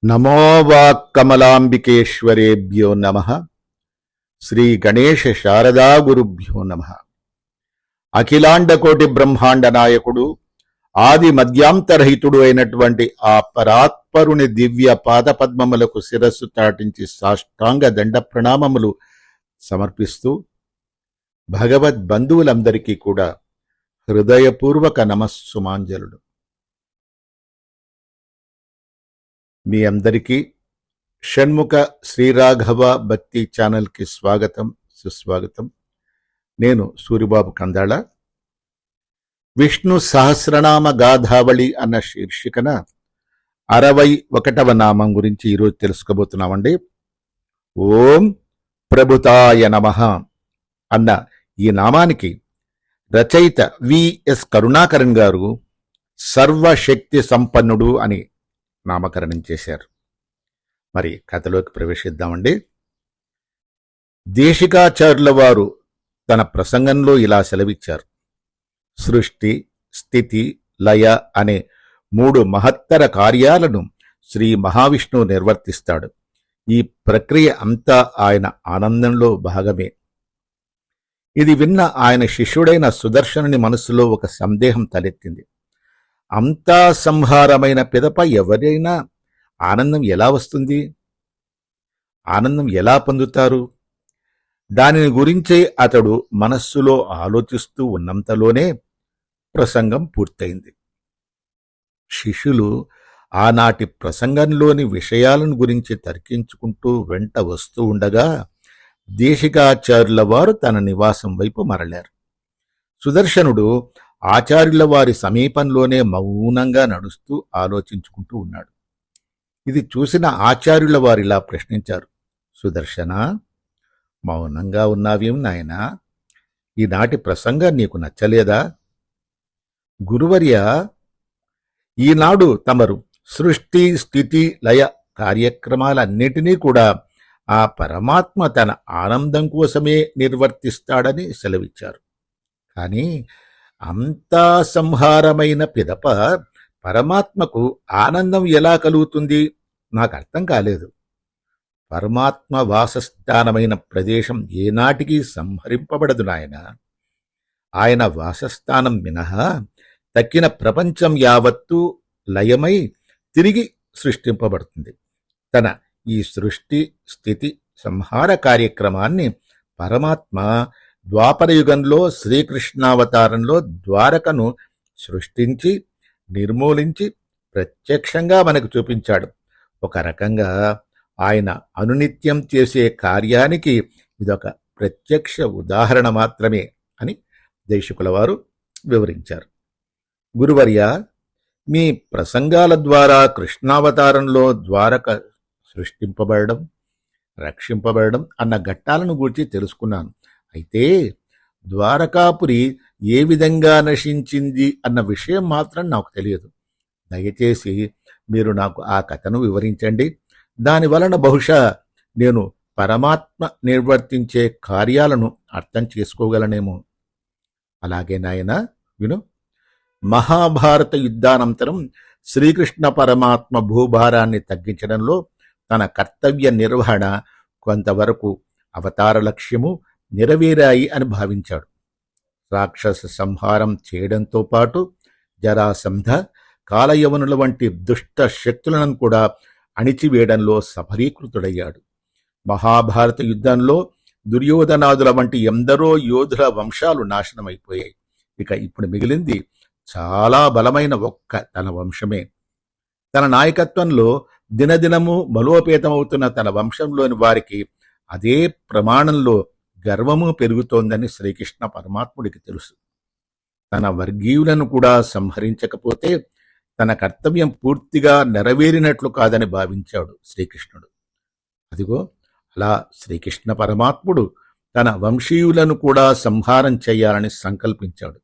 నమో వాక్కమలాంబికేశ్వరేభ్యో నమః. శ్రీ గణేశ శారదా గురుభ్యో నమః. అఖిలాండకోటి బ్రహ్మాండ నాయకుడు, ఆది మధ్యాంతరహితుడు అయినటువంటి ఆ పరాత్పరుని దివ్య పాదపద్మములకు శిరస్సు తాటించి సాష్టాంగ దండ ప్రణామములు సమర్పిస్తూ భగవద్ బంధువులందరికీ కూడా హృదయపూర్వక నమస్సుమాంజలుడు. మీ అందరికీ షణ్ముఖ శ్రీరాఘవ భక్తి ఛానల్కి స్వాగతం, సుస్వాగతం. నేను సూరిబాబు కందాళ. విష్ణు సహస్రనామ గాథావళి అన్న శీర్షికన 61వ నామం గురించి ఈరోజు తెలుసుకోబోతున్నామండి. ఓం ప్రభుతాయ నమః అన్న ఈ నామానికి రచయిత విఎస్ కరుణాకరన్ గారు సర్వశక్తి సంపన్నుడు అని నామకరణం చేశారు. మరి కథలోకి ప్రవేశిద్దామండి. దేశికాచార్యుల వారు తన ప్రసంగంలో ఇలా సెలవిచ్చారు. సృష్టి, స్థితి, లయ అనే 3 మహత్తర కార్యాలను శ్రీ మహావిష్ణువు నిర్వర్తిస్తాడు. ఈ ప్రక్రియ అంతా ఆయన ఆనందంలో భాగమే. ఇది విన్న ఆయన శిష్యుడైన సుదర్శనుని మనసులో ఒక సందేహం తలెత్తింది. అంతా సంహారమైన పిదప ఎవరైనా ఆనందం ఎలా వస్తుంది? ఆనందం ఎలా పొందుతారు? దానిని గురించే అతడు మనస్సులో ఆలోచిస్తూ ఉన్నంతలోనే ప్రసంగం పూర్తయింది. శిష్యులు ఆనాటి ప్రసంగంలోని విషయాలను గురించి తర్కించుకుంటూ వెంట వస్తూ ఉండగా దేశికాచార్యుల వారు తన నివాసం వైపు మరలారు. సుదర్శనుడు ఆచార్యుల వారి సమీపంలోనే మౌనంగా నడుస్తూ ఆలోచించుకుంటూ ఉన్నాడు. ఇది చూసిన ఆచార్యుల వారిలా ప్రశ్నించారు. సుదర్శన, మౌనంగా ఉన్నావేం నాయనా? ఈనాటి ప్రసంగం నీకు నచ్చలేదా? గురువర్య, ఈనాడు తమరు సృష్టి, స్థితి, లయ కార్యక్రమాలన్నిటినీ కూడా ఆ పరమాత్మ తన ఆనందం కోసమే నిర్వర్తిస్తాడని సెలవిచ్చారు. కానీ అంతా సంహారమైన పిదప పరమాత్మకు ఆనందం ఎలా కలుగుతుంది? నాకు అర్థం కాలేదు. పరమాత్మ వాసస్థానమైన ప్రదేశం ఏనాటికి సంహరింపబడదు నాయన. ఆయన వాసస్థానం మినహా తక్కిన ప్రపంచం యావత్తూ లయమై తిరిగి సృష్టింపబడుతుంది. తన ఈ సృష్టి, స్థితి, సంహార కార్యక్రమాన్ని పరమాత్మ ద్వాపరయుగంలో శ్రీకృష్ణావతారంలో ద్వారకను సృష్టించి నిర్మూలించి ప్రత్యక్షంగా మనకు చూపించాడు. ఒక రకంగా ఆయన అనునిత్యం చేసే కార్యానికి ఇదొక ప్రత్యక్ష ఉదాహరణ మాత్రమే అని దేశికుల వారు వివరించారు. గురువర్య, మీ ప్రసంగాల ద్వారా కృష్ణావతారంలో ద్వారక సృష్టింపబడడం, రక్షింపబడడం అన్న ఘట్టాలను గూర్చి తెలుసుకున్నాను. అయితే ద్వారకాపురి ఏ విధంగా నశించింది అన్న విషయం మాత్రం నాకు తెలియదు. దయచేసి మీరు నాకు ఆ కథను వివరించండి. దాని వలన బహుశా నేను పరమాత్మ నిర్వర్తించే కార్యాలను అర్థం చేసుకోగలనేమో. అలాగే నాయనా, విను. మహాభారత యుద్ధానంతరం శ్రీకృష్ణ పరమాత్మ భూభారాన్ని తగ్గించడంలో తన కర్తవ్య నిర్వహణ కొంతవరకు అవతార లక్ష్యము నెరవేరాయి అని భావించాడు. రాక్షస సంహారం చేయడంతో పాటు జరాసంధ, కాలయవనుల వంటి దుష్ట శక్తులను కూడా అణిచివేయడంలో సఫలీకృతుడయ్యాడు. మహాభారత యుద్ధంలో దుర్యోధనాదుల వంటి ఎందరో యోధుల వంశాలు నాశనమైపోయాయి. ఇక ఇప్పుడు మిగిలింది చాలా బలమైన ఒక్క తన వంశమే. తన నాయకత్వంలో దినదినము బలోపేతమవుతున్న తన వంశంలోని వారికి అదే ప్రమాణంలో గర్వము పెరుగుతోందని శ్రీకృష్ణ పరమాత్ముడికి తెలుసు. తన వర్గీయులను కూడా సంహరించకపోతే తన కర్తవ్యం పూర్తిగా నెరవేరినట్లు కాదని భావించాడు శ్రీకృష్ణుడు. అదిగో అలా శ్రీకృష్ణ పరమాత్ముడు తన వంశీయులను కూడా సంహారం చేయాలని సంకల్పించాడు.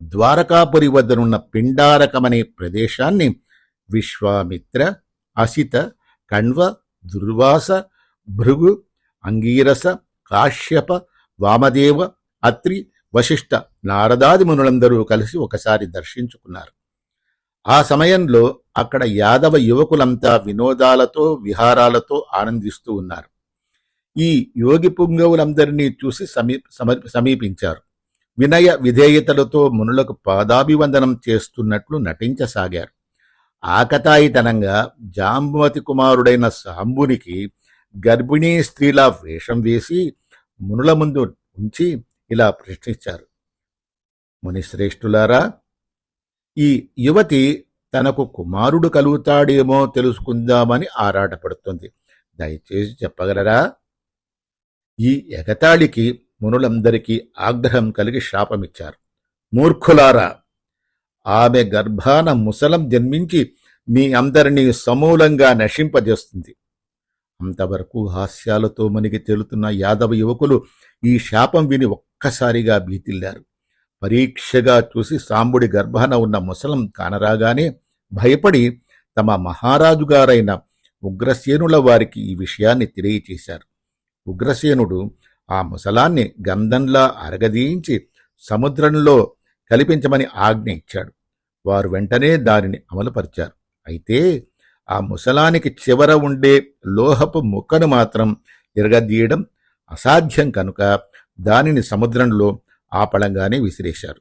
ద్వారకాపురి వద్దనున్న పిండారకమనే ప్రదేశాన్ని విశ్వామిత్ర, అసిత, కణ్వ, దుర్వాస, భృగు, అంగీరస, కాశ్యప, వామదేవ, అత్రి, వశిష్ఠ, నారదాది మునులందరూ కలిసి ఒకసారి దర్శించుకున్నారు. ఆ సమయంలో అక్కడ యాదవ యువకులంతా వినోదాలతో విహారాలతో ఆనందిస్తూ ఉన్నారు. ఈ యోగి పుంగవులందరినీ చూసి సమీపించారు. వినయ విధేయతలతో మునులకు పాదాభివందనం చేస్తున్నట్లు నటించసాగారు. ఆకతాయితనంగా జాంబవతి కుమారుడైన సాంబునికి గర్భిణీ స్త్రీలా వేషం వేసి మునుల ముందు ఉంచి ఇలా ప్రశ్నించారు. మునిశ్రేష్ఠులారా, ఈ యువతి తనకు కుమారుడు కలుగుతాడేమో తెలుసుకుందామని ఆరాటపడుతుంది. దయచేసి చెప్పగలరా? ఈ ఎగతాళికి మునులందరికీ ఆగ్రహం కలిగి శాపమిచ్చారు. మూర్ఖులారా, ఆమె గర్భాన ముసలం జన్మించి మీ అందరినీ సమూలంగా నశింపజేస్తుంది. అంతవరకు హాస్యాలతో మునిగి తేలుతున్న యాదవ యువకులు ఈ శాపం విని ఒక్కసారిగా భీతిల్లారు. పరీక్షగా చూసి సాంబుడి గర్భాన ఉన్న ముసలం కానరాగానే భయపడి తమ మహారాజుగారైన ఉగ్రసేనుల వారికి ఈ విషయాన్ని తెలియచేశారు. ఉగ్రసేనుడు ఆ ముసలాన్ని గంధంలా అరగదీయించి సముద్రంలో కలిపించమని ఆజ్ఞ ఇచ్చాడు. వారు వెంటనే దానిని అమలుపరిచారు. అయితే ఆ ముసలానికి చివర ఉండే లోహపు ముక్కను మాత్రం ఎరగదీయడం అసాధ్యం కనుక దానిని సముద్రంలో ఆపళంగానే విసిరేశారు.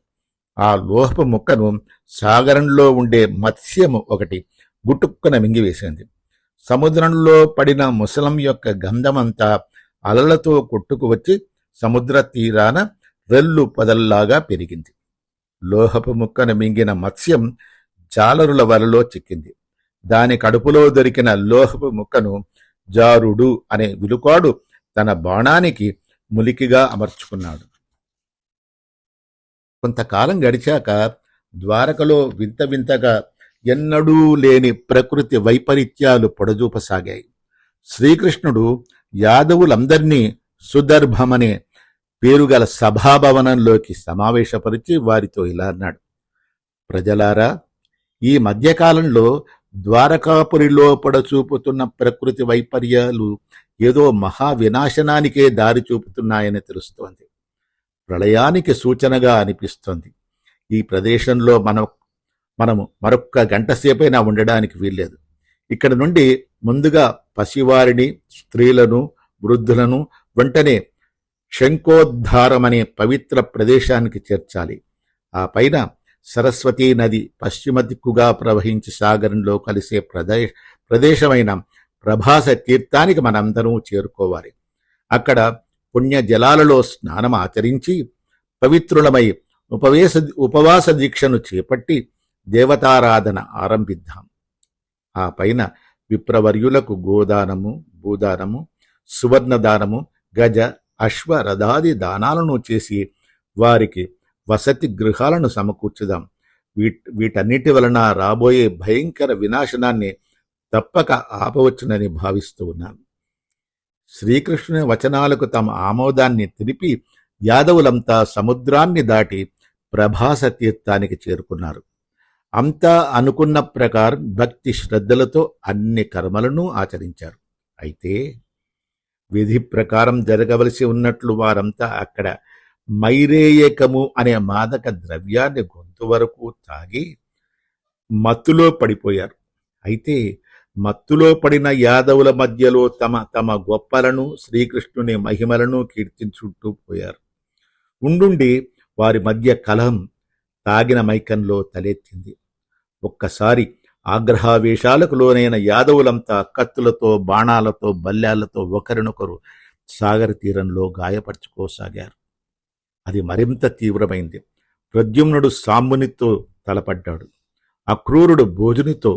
ఆ లోహపు ముక్కను సాగరంలో ఉండే మత్స్యము ఒకటి గుట్టుక్కున మింగివేసింది. సముద్రంలో పడిన ముసలం యొక్క గంధమంతా అలలతో కొట్టుకు వచ్చి సముద్ర తీరాన రెల్లు పొదల్లాగా పెరిగింది. లోహపు ముక్కను మింగిన మత్స్యం జాలరుల వలలో చిక్కింది. దాని కడుపులో దొరికిన లోహపు ముక్కను జారుడు అనే విలుకాడు తన బాణానికి ములికిగా అమర్చుకున్నాడు. కొంతకాలం గడిచాక ద్వారకలో వింత వింతగా ఎన్నడూ లేని ప్రకృతి వైపరీత్యాలు పొడజూపసాగాయి. శ్రీకృష్ణుడు యాదవులందర్నీ సుదర్భమనే పేరుగల సభాభవనంలోకి సమావేశపరిచి వారితో ఇలా అన్నాడు. ప్రజలారా, ఈ మధ్యకాలంలో ద్వారకాపురిలో పొడచూపుతున్న ప్రకృతి వైపర్యాలు ఏదో మహా వినాశనానికే దారి చూపుతున్నాయని తెలుస్తోంది. ప్రళయానికి సూచనగా అనిపిస్తోంది. ఈ ప్రదేశంలో మనము మరొక్క గంట సేపైనా ఉండడానికి వీల్లేదు. ఇక్కడి నుండి ముందుగా పసివారిని, స్త్రీలను, వృద్ధులను వెంటనే శంఖోద్ధారమనే పవిత్ర ప్రదేశానికి చేర్చాలి. ఆ పైన సరస్వతీ నది పశ్చిమ దిక్కుగా ప్రవహించి సాగరంలో కలిసే ప్రదేశమైన ప్రభాస తీర్థానికి మనందరం చేరుకోవాలి. అక్కడ పుణ్య జలాలలో స్నానం ఆచరించి పవిత్రులమై ఉపవాస దీక్షను చేపట్టి దేవతారాధన ఆరంభిద్దాం. ఆ పైన విప్రవర్యులకు గోదానము, భూదానము, సువర్ణదానము, గజ, అశ్వ, రథాది దానాలను చేసి వారికి వసతి గృహాలను సమకూర్చుదాం. వీటన్నిటి వలన రాబోయే భయంకర వినాశనాన్ని తప్పక ఆపవచ్చునని భావిస్తూ ఉన్నాను. శ్రీకృష్ణుని వచనాలకు తమ ఆమోదాన్ని తెలిపి యాదవులంతా సముద్రాన్ని దాటి ప్రభాస తీర్థానికి చేరుకున్నారు. అంతా అనుకున్న ప్రకారం భక్తి శ్రద్ధలతో అన్ని కర్మలను ఆచరించారు. అయితే విధి ప్రకారం జరగవలసి ఉన్నట్లు వారంతా అక్కడ మైరేయకము అనే మాదక ద్రవ్యాన్ని గొంతు వరకు తాగి మత్తులో పడిపోయారు. అయితే మత్తులో పడిన యాదవుల మధ్యలో తమ తమ గొప్పలను, శ్రీకృష్ణుని మహిమలను కీర్తించుకుంటూ పోయారు. ఉండుండి వారి మధ్య కలహం తాగిన మైకంలో తలెత్తింది. ఒక్కసారి ఆగ్రహావేశాలకు లోనైన యాదవులంతా కత్తులతో, బాణాలతో, బల్యాలతో ఒకరినొకరు సాగర తీరంలో గాయపరుచుకోసాగారు. అది మరింత తీవ్రమైంది. ప్రద్యుమ్నుడు సాంబునితో తలపడ్డాడు. అక్రూరుడు భోజునితో,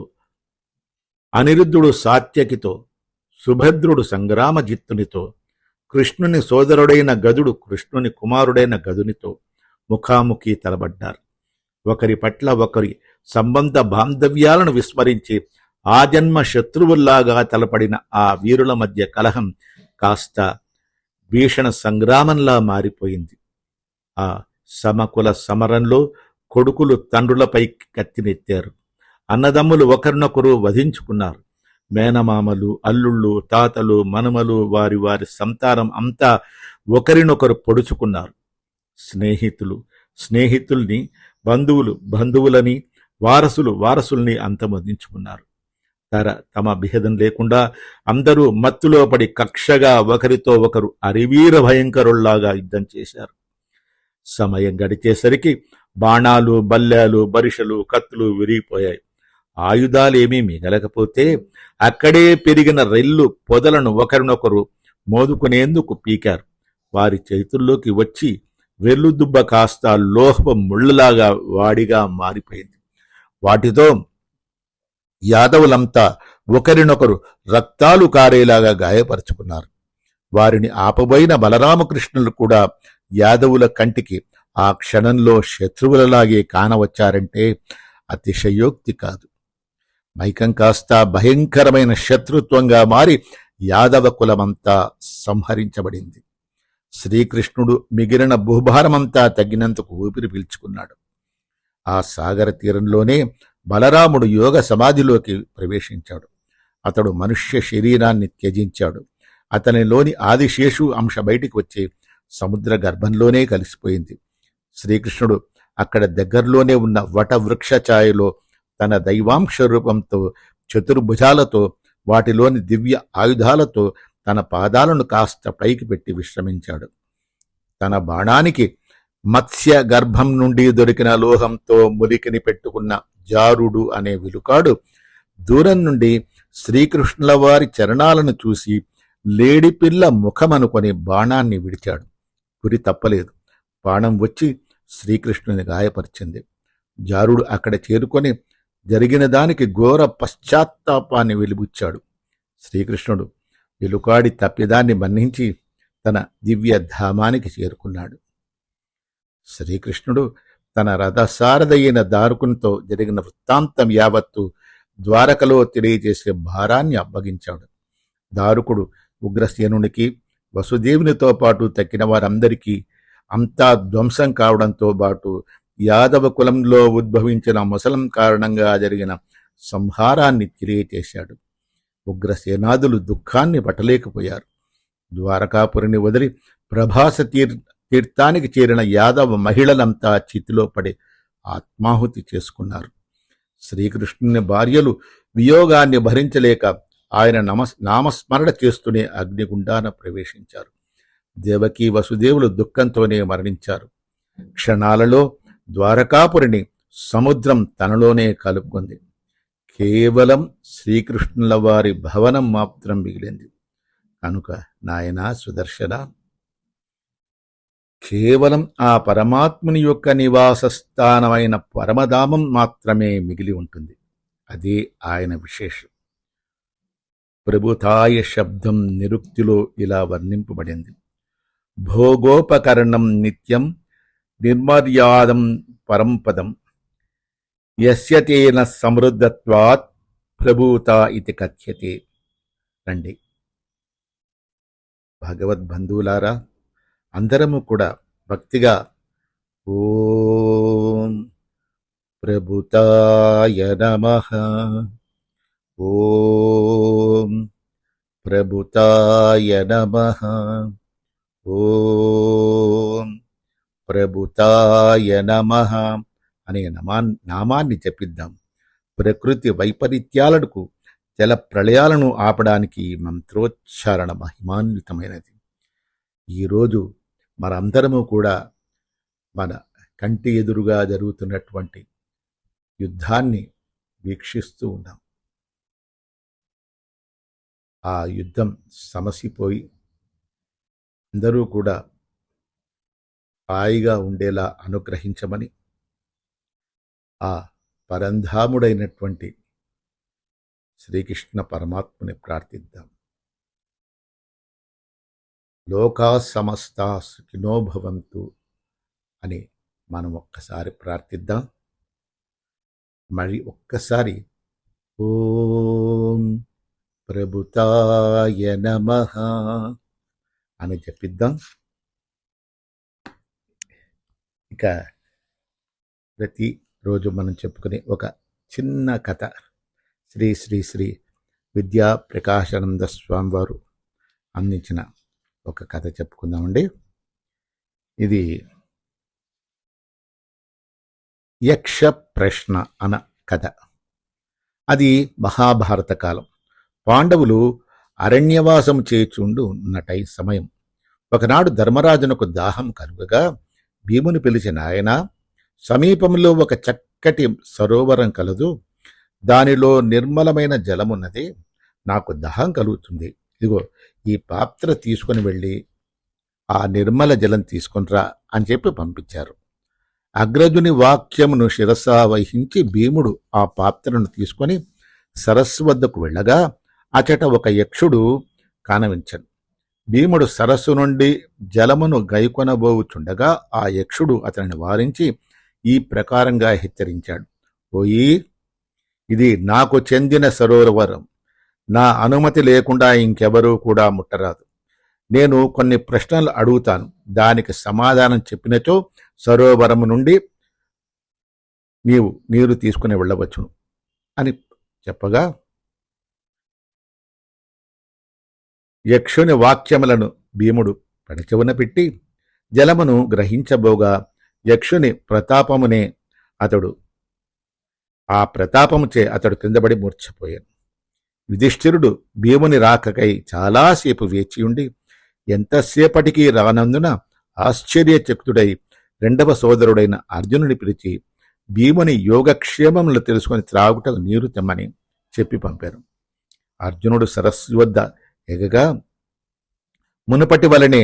అనిరుద్ధుడు సాత్యకితో, సుభద్రుడు సంగ్రామజిత్తునితో, కృష్ణుని సోదరుడైన గదుడు కృష్ణుని కుమారుడైన గదునితో ముఖాముఖి తలబడ్డారు. ఒకరి పట్ల ఒకరి సంబంధ బాంధవ్యాలను విస్మరించి ఆజన్మ శత్రువుల్లాగా తలపడిన ఆ వీరుల మధ్య కలహం కాస్త భీషణ సంగ్రామంలా మారిపోయింది. ఆ సమకుల సమరంలో కొడుకులు తండ్రులపై కత్తినెత్తారు. అన్నదమ్ములు ఒకరినొకరు వధించుకున్నారు. మేనమామలు, అల్లుళ్ళు, తాతలు, మనుమలు, వారి వారి సంతానం అంతా ఒకరినొకరు పొడుచుకున్నారు. స్నేహితుల్ని బంధువులని, వారసుల్ని అంతమొందించుకున్నారు. తమ భేదం లేకుండా అందరూ మత్తులో పడి కక్షగా ఒకరితో ఒకరు అరివీర భయంకరుల్లాగా యుద్ధం చేశారు. సమయం గడిచేసరికి బాణాలు, బల్లాలు, బరిషలు, కత్తులు విరిగిపోయాయి. ఆయుధాలేమీ మిగలకపోతే అక్కడే పెరిగిన రెల్లు పొదలను ఒకరినొకరు మోదుకునేందుకు పీకారు. వారి చేతుల్లోకి వచ్చి వెర్లుదుబ్బ కాస్త లోహపు ముళ్ళలాగా వాడిగా మారిపోయింది. వాటితో యాదవులంతా ఒకరినొకరు రక్తాలు కారేలాగా గాయపరుచుకున్నారు. వారిని ఆపబోయిన బలరామకృష్ణులు కూడా యాదవుల కంటికి ఆ క్షణంలో శత్రువులలాగే కానవచ్చారంటే అతిశయోక్తి కాదు. మైకం కాస్త భయంకరమైన శత్రుత్వంగా మారి యాదవ కులమంతా సంహరించబడింది. శ్రీకృష్ణుడు మిగిలిన భూభారమంతా తగ్గినందుకు ఊపిరి పీల్చుకున్నాడు. ఆ సాగర తీరంలోనే బలరాముడు యోగ సమాధిలోకి ప్రవేశించాడు. అతడు మనుష్య శరీరాన్ని త్యజించాడు. అతనిలోని ఆదిశేషు అంశ బయటికి వచ్చి సముద్ర గర్భంలోనే కలిసిపోయింది. శ్రీకృష్ణుడు అక్కడ దగ్గరలోనే ఉన్న వటవృక్ష ఛాయలో తన దైవాంశ రూపంతో, చతుర్భుజాలతో, వాటిలోని దివ్య ఆయుధాలతో తన పాదాలను కాస్త పైకి పెట్టి విశ్రమించాడు. తన బాణానికి మత్స్య గర్భం నుండి దొరికిన లోహంతో ములికిని పెట్టుకున్న జారుడు అనే విలుకాడు దూరం నుండి శ్రీకృష్ణుల వారి చరణాలను చూసి లేడిపిల్ల ముఖమనుకొని బాణాన్ని విడిచాడు. గురి తప్పలేదు. బాణం వచ్చి శ్రీకృష్ణుని గాయపరిచింది. జారుడు అక్కడ చేరుకొని జరిగిన దానికి ఘోర పశ్చాత్తాపాన్ని వెలిబుచ్చాడు. శ్రీకృష్ణుడు విలుకాడి తప్పిదాన్ని మన్నించి తన దివ్య ధామానికి చేరుకున్నాడు. శ్రీకృష్ణుడు తన రథసారథైన దారుకునితో జరిగిన వృత్తాంతం యావత్తు ద్వారకలో తెలియజేసే భారాన్ని అప్పగించాడు. దారుకుడు ఉగ్రసేనునికి, వసుదేవునితో పాటు తక్కిన వారందరికీ అంతా ధ్వంసం కావడంతో పాటు యాదవ కులంలో ఉద్భవించిన ముసలం కారణంగా జరిగిన సంహారాన్ని తెలియచేశాడు. ఉగ్రసేనాదులు దుఃఖాన్ని పట్టలేకపోయారు. ద్వారకాపురిని వదిలి ప్రభాస తీర్థానికి చేరిన యాదవ మహిళలంతా చితిలో పడి ఆత్మాహుతి చేసుకున్నారు. శ్రీకృష్ణుని భార్యలు వియోగాన్ని భరించలేక ఆయన నామస్మరణ చేస్తూనే అగ్నిగుండాన ప్రవేశించారు. దేవకీ వసుదేవులు దుఃఖంతోనే మరణించారు. క్షణాలలో ద్వారకాపురిని సముద్రం తనలోనే కలుపుకుంది. కేవలం శ్రీకృష్ణుల వారి భవనం మాత్రం మిగిలింది. కనుక నాయనా సుదర్శన, కేవలం ఆ పరమాత్ముని యొక్క నివాస స్థానమైన పరమధామం మాత్రమే మిగిలి ఉంటుంది. అదే ఆయన విశేషం. ప్రభుతాయ శబ్దం నిరుక్తిలో ఇలా వర్ణింపబడింది. భోగోపకరణం నిత్యం నిర్మర్యాదం పరంపదం యస్యతేన సమృద్ధత్వాత్ ప్రభూత ఇది కథ్యతే. రండి భగవద్బంధువులారా, అందరము కూడా భక్తిగా ఓం ప్రభుతాయ నమః, ఓం ప్రభుతాయ నమః, ఓం ప్రభుతాయ నమః అనే నామాన్ని జపిద్దాం. ప్రకృతి వైపరీత్యాలకు, జల ప్రళయాలను ఆపడానికి మంత్రోచ్చారణ మహిమాన్వితమైనది. ఈరోజు మనందరము కూడా మన కంటి ఎదురుగా జరుగుతున్నటువంటి యుద్ధాన్ని వీక్షిస్తూ ఉన్నాం. ఆ యుద్ధం సమసిపోయి అందరూ కూడా హాయిగా ఉండేలా అనుగ్రహించమని ఆ పరంధాముడైనటువంటి శ్రీకృష్ణ పరమాత్మని ప్రార్థిద్దాం. లోకా సమస్తా సుఖినో భవంతు అని మనం ఒక్కసారి ప్రార్థిద్దాం. మరి ఒక్కసారి ఓం ప్రభుతాయ నమః అని చెప్పిద్దాం. ఇక ప్రతిరోజు మనం చెప్పుకునే ఒక చిన్న కథ శ్రీ శ్రీ శ్రీ విద్యా ప్రకాశానంద స్వామి వారు అందించిన ఒక కథ చెప్పుకుందామండి. ఇది యక్ష ప్రశ్న కథ. అది మహాభారత కాలం. పాండవులు అరణ్యవాసం చేచుండు ఉన్నటై సమయం. ఒకనాడు ధర్మరాజునకు దాహం కలుగగా భీముని పిలిచిన ఆయన, సమీపంలో ఒక చక్కటి సరోవరం కలదు, దానిలో నిర్మలమైన జలమున్నది, నాకు దాహం కలుగుతుంది, ఇదిగో ఈ పాత్ర తీసుకుని వెళ్ళి ఆ నిర్మల జలం తీసుకునిరా అని చెప్పి పంపించారు. అగ్రజుని వాక్యమును శిరసా వహించి భీముడు ఆ పాత్రను తీసుకొని సరస్సు వద్దకు వెళ్ళగా అచట ఒక యక్షుడు కానవించను. భీముడు సరస్సు నుండి జలమును గైకొనబోవుచుండగా ఆ యక్షుడు అతనిని వారించి ఈ ప్రకారంగా హెచ్చరించాడు. ఓయి, ఇది నాకు చెందిన సరోవరం, నా అనుమతి లేకుండా ఇంకెవరూ కూడా ముట్టరాదు. నేను కొన్ని ప్రశ్నలు అడుగుతాను, దానికి సమాధానం చెప్పినచో సరోవరము నుండి నీవు నీరు తీసుకుని వెళ్ళవచ్చును అని చెప్పగా యక్షుని వాక్యములను భీముడు పడచెవున పెట్టి జలమును గ్రహించబోగా యక్షుని ప్రతాపమునే ఆ ప్రతాపముచే అతడు కిందపడి మూర్ఛపోయాడు. యుధిష్ఠిరుడు భీముని రాకకై చాలాసేపు వేచియుండి ఎంతసేపటికి రానందున ఆశ్చర్యచకితుడై రెండవ సోదరుడైన అర్జునుని పిలిచి భీముని యోగక్షేమములు తెలుసుకొని త్రాగుటకు నీరు తెమ్మని చెప్పి పంపారు. అర్జునుడు సరస్సు వద్ద ఎగగా మునుపటి వలనే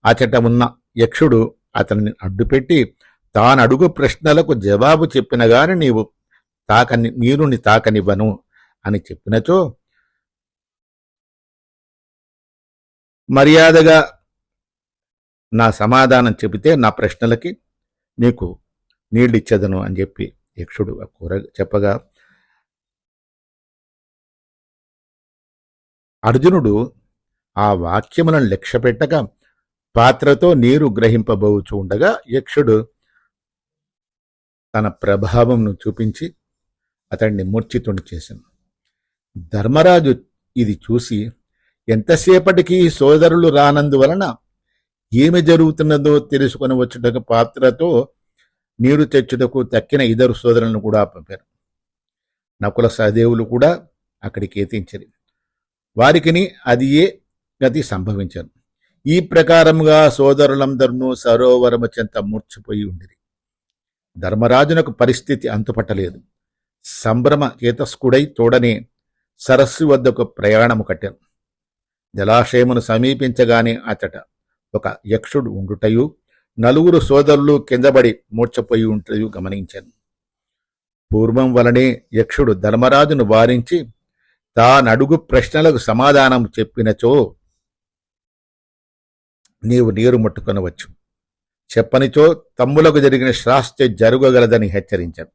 అచట ఉన్న యక్షుడు అతనిని అడ్డుపెట్టి తానడుగు ప్రశ్నలకు జవాబు చెప్పిన గాని నీరుని తాకనివ్వను అని చెప్పినచో మర్యాదగా నా సమాధానం చెబితే నా ప్రశ్నలకి నీకు నీళ్ళిచ్చేదను అని చెప్పి యక్షుడు చెప్పగా అర్జునుడు ఆ వాక్యములను లక్ష్యపెట్టగా పాత్రతో నీరు గ్రహింపబోచు ఉండగా యక్షుడు తన ప్రభావంను చూపించి అతడిని మూర్ఛితుని చేశాను. ధర్మరాజు ఇది చూసి ఎంతసేపటికి సోదరులు రానందువలన ఏమి జరుగుతున్నదో తెలుసుకొని వచ్చుటకు పాత్రతో నీరు తెచ్చుటకు తక్కిన ఇద్దరు సోదరులను కూడా పంపారు. నకుల సహదేవులు కూడా అక్కడికి ఏతించరు. వారికిని అది ఏ గతి సంభవించారు. ఈ ప్రకారముగా సోదరులందరూ సరోవరము చెంత మూర్చిపోయి ఉండిరి. ధర్మరాజునకు పరిస్థితి అంతుపట్టలేదు. సంభ్రమ చేతస్కుడై తోడనే సరస్సు వద్దకు ప్రయాణము కట్టాను. జలాశయమును సమీపించగానే అతట ఒక యక్షుడు ఉండుటయు నలుగురు సోదరులు కిందబడి మూర్ఛపోయి ఉంటయు గమనించాను. పూర్వం వలనే యక్షుడు ధర్మరాజును వారించి తానడుగు ప్రశ్నలకు సమాధానం చెప్పినచో నీవు నీరు ముట్టుకొనవచ్చు, చెప్పనిచో తమ్ములకు జరిగిన శ్రాస్తి జరగగలదని హెచ్చరించాను.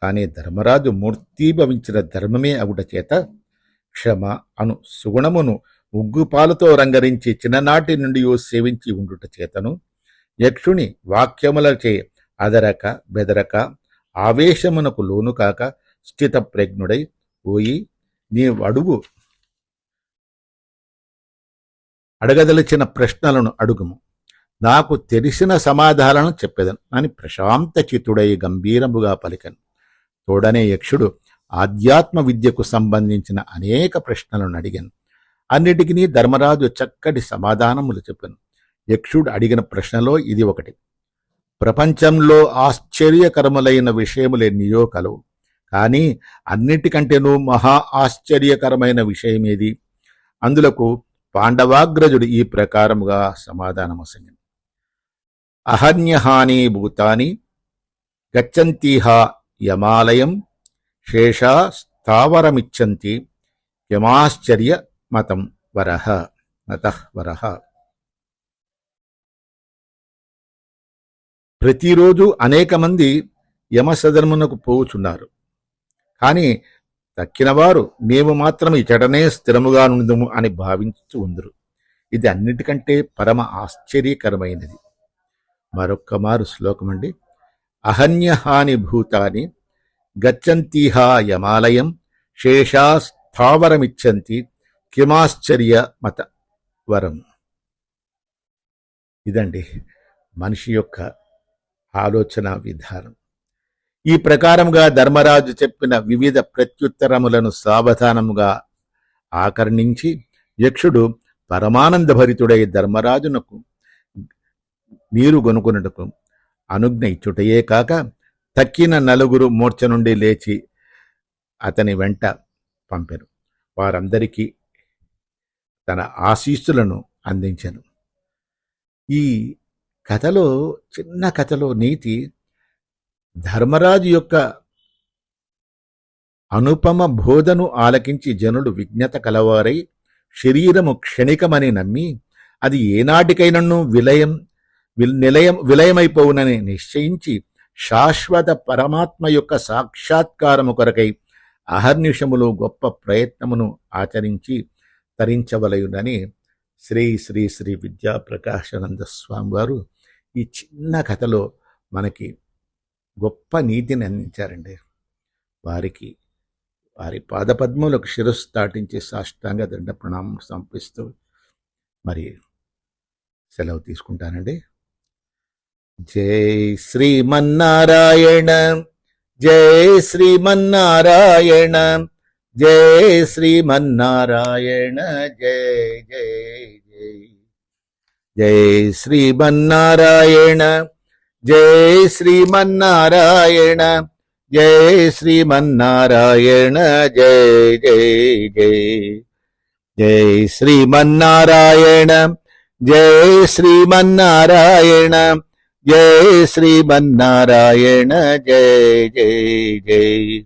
కానీ ధర్మరాజు మూర్తీభవించిన ధర్మమే అగుట చేత క్షమ అను సుగుణమును ఉగ్గుపాలతో రంగరించి చిన్ననాటి నుండి సేవించి ఉండుట చేతను యక్షుని వాక్యములచే అదరక బెదరక ఆవేశమునకు లోను కాక స్థితప్రజ్ఞుడై, ఓయి, నీవు అడగదలిచిన ప్రశ్నలను అడుగుము, నాకు తెలిసిన సమాధానం చెప్పేదను అని ప్రశాంత చిత్తుడై గంభీరముగా పలికను. తోడనే యక్షుడు ఆధ్యాత్మ విద్యకు సంబంధించిన అనేక ప్రశ్నలను అడిగాను. అన్నిటికీ ధర్మరాజు చక్కటి సమాధానములు చెప్పాను. యక్షుడు అడిగిన ప్రశ్నలో ఇది ఒకటి. ప్రపంచంలో ఆశ్చర్యకరములైన విషయములెన్నయో కలవు, కానీ అన్నిటికంటేనూ మహా ఆశ్చర్యకరమైన విషయమేది? అందులకు పాండవాగ్రజుడు ఈ ప్రకారముగా సమాధానమొసంగను. అహన్యహాని భూతాని గచ్చంతీహ యమాలయం శేషా స్థావరమిచ్చంతి యమాశ్చర్య మతం వరహ నతః వరహ. ప్రతిరోజు అనేక మంది యమసదనమునకు పోవుచున్నారు, కానీ తక్కినవారు మేము మాత్రం ఇచటనే స్థిరముగా నుందుము అని భావించు ఉందరు. ఇది అన్నిటికంటే పరమ ఆశ్చర్యకరమైనది. మరొక్క మారు శ్లోకమండి. అహన్యహాని భూతాని గచ్చంతీహ యమాలయం శేషా స్థావరమిచ్చంతి కిమాశ్చర్య మత వరం. ఇదండి మనిషి యొక్క ఆలోచన విధానం. ఈ ప్రకారముగా ధర్మరాజు చెప్పిన వివిధ ప్రత్యుత్తరములను సావధానముగా ఆకర్ణించి యక్షుడు పరమానందభరితుడై ధర్మరాజునకు నీరు గొనుకొనుటకు అనుజ్ఞ ఇచ్చుటయే కాక తక్కిన నలుగురు మూర్ఛ నుండి లేచి అతని వెంట పంపెను. వారందరికీ తన ఆశీస్సులను అందించెను. ఈ కథలో, చిన్న కథలో నీతి, ధర్మరాజు యొక్క అనుపమ బోధను ఆలకించి జనులు విజ్ఞత కలవారై శరీరము క్షణికమని నమ్మి అది ఏనాటికైనను విలయమైపోవునని నిశ్చయించి శాశ్వత పరమాత్మ యొక్క సాక్షాత్కారము కొరకై అహర్నిశములు గొప్ప ప్రయత్నమును ఆచరించి తరించవలయునని శ్రీ శ్రీ శ్రీ విద్యాప్రకాశానంద స్వామి వారు ఈ చిన్న కథలో మనకి గొప్ప నీతిని అందించారండి. వారి పాదపద్మములకు శిరస్సు తాటించి సాష్టాంగ దండ ప్రణామం సమర్పిస్తూ మరి సెలవు తీసుకుంటానండి. జై శ్రీమన్నారాయణ, జై శ్రీమన్నారాయణ, జై శ్రీమన్నారాయణ, జై జై జై. జై శ్రీమన్నారాయణ, జై శ్రీమన్నారాయణ, జై శ్రీమన్నారాయణ, జై జై జై. జై శ్రీమన్నారాయణ, జై శ్రీమన్నారాయణ, జై శ్రీమన్నారాయణ, జై జై జై.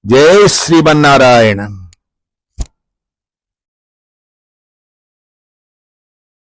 జై శ్రీమన్నారాయణ.